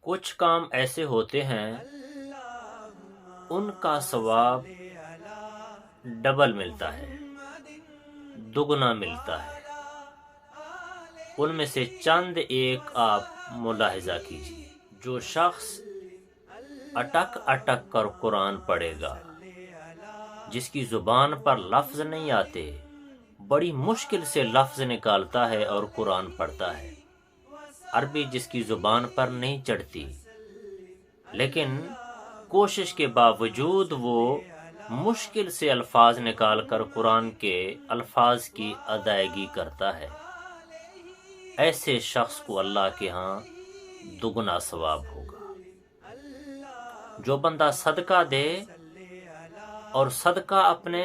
کچھ کام ایسے ہوتے ہیں ان کا ثواب ڈبل ملتا ہے، دگنا ملتا ہے۔ ان میں سے چند ایک آپ ملاحظہ کیجیے۔ جو شخص اٹک اٹک کر قرآن پڑھے گا، جس کی زبان پر لفظ نہیں آتے، بڑی مشکل سے لفظ نکالتا ہے اور قرآن پڑھتا ہے، عربی جس کی زبان پر نہیں چڑھتی، لیکن کوشش کے باوجود وہ مشکل سے الفاظ نکال کر قرآن کے الفاظ کی ادائیگی کرتا ہے، ایسے شخص کو اللہ کے ہاں دگنا ثواب ہوگا۔ جو بندہ صدقہ دے اور صدقہ اپنے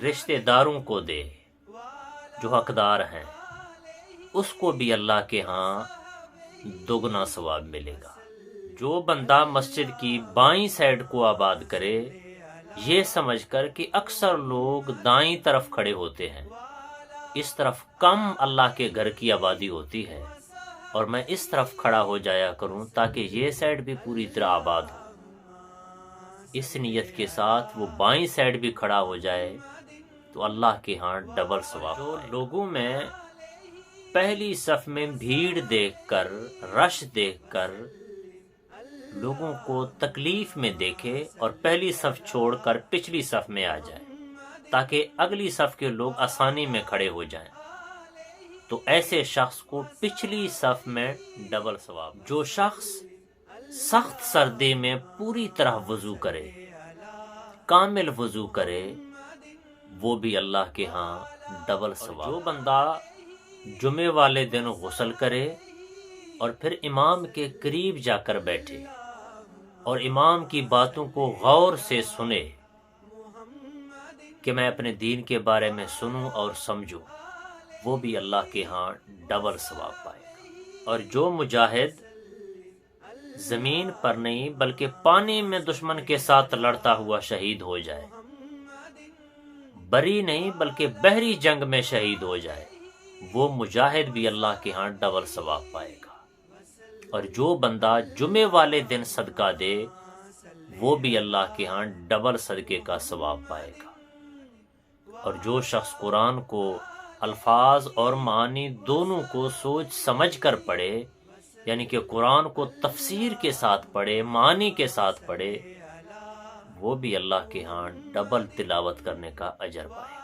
رشتہ داروں کو دے جو حقدار ہیں، اس کو بھی اللہ کے ہاں دگنا ثواب ملے گا۔ جو بندہ مسجد کی بائیں سائڈ کو آباد کرے، یہ سمجھ کر کہ اکثر لوگ دائیں طرف کھڑے ہوتے ہیں، اس طرف کم اللہ کے گھر کی آبادی ہوتی ہے، اور میں اس طرف کھڑا ہو جایا کروں تاکہ یہ سائڈ بھی پوری طرح آباد ہو، اس نیت کے ساتھ وہ بائیں سائڈ بھی کھڑا ہو جائے تو اللہ کے ہاں ڈبل ثواب۔ جو لوگوں میں پہلی صف میں بھیڑ دیکھ کر، رش دیکھ کر لوگوں کو تکلیف میں دیکھے اور پہلی صف چھوڑ کر پچھلی صف میں آ جائے تاکہ اگلی صف کے لوگ آسانی میں کھڑے ہو جائیں، تو ایسے شخص کو پچھلی صف میں ڈبل ثواب۔ جو شخص سخت سردی میں پوری طرح وضو کرے، کامل وضو کرے، وہ بھی اللہ کے ہاں ڈبل ثواب۔ جو بندہ جمعے والے دن غسل کرے اور پھر امام کے قریب جا کر بیٹھے اور امام کی باتوں کو غور سے سنے کہ میں اپنے دین کے بارے میں سنوں اور سمجھوں، وہ بھی اللہ کے ہاں ڈبل ثواب پائے گا۔ اور جو مجاہد زمین پر نہیں بلکہ پانی میں دشمن کے ساتھ لڑتا ہوا شہید ہو جائے، بری نہیں بلکہ بحری جنگ میں شہید ہو جائے، وہ مجاہد بھی اللہ کے ہاں ڈبل ثواب پائے گا۔ اور جو بندہ جمعے والے دن صدقہ دے، وہ بھی اللہ کے ہاں ڈبل صدقے کا ثواب پائے گا۔ اور جو شخص قرآن کو الفاظ اور معنی دونوں کو سوچ سمجھ کر پڑھے، یعنی کہ قرآن کو تفسیر کے ساتھ پڑھے، معنی کے ساتھ پڑھے، وہ بھی اللہ کے ہاں ڈبل تلاوت کرنے کا اجر پائے گا۔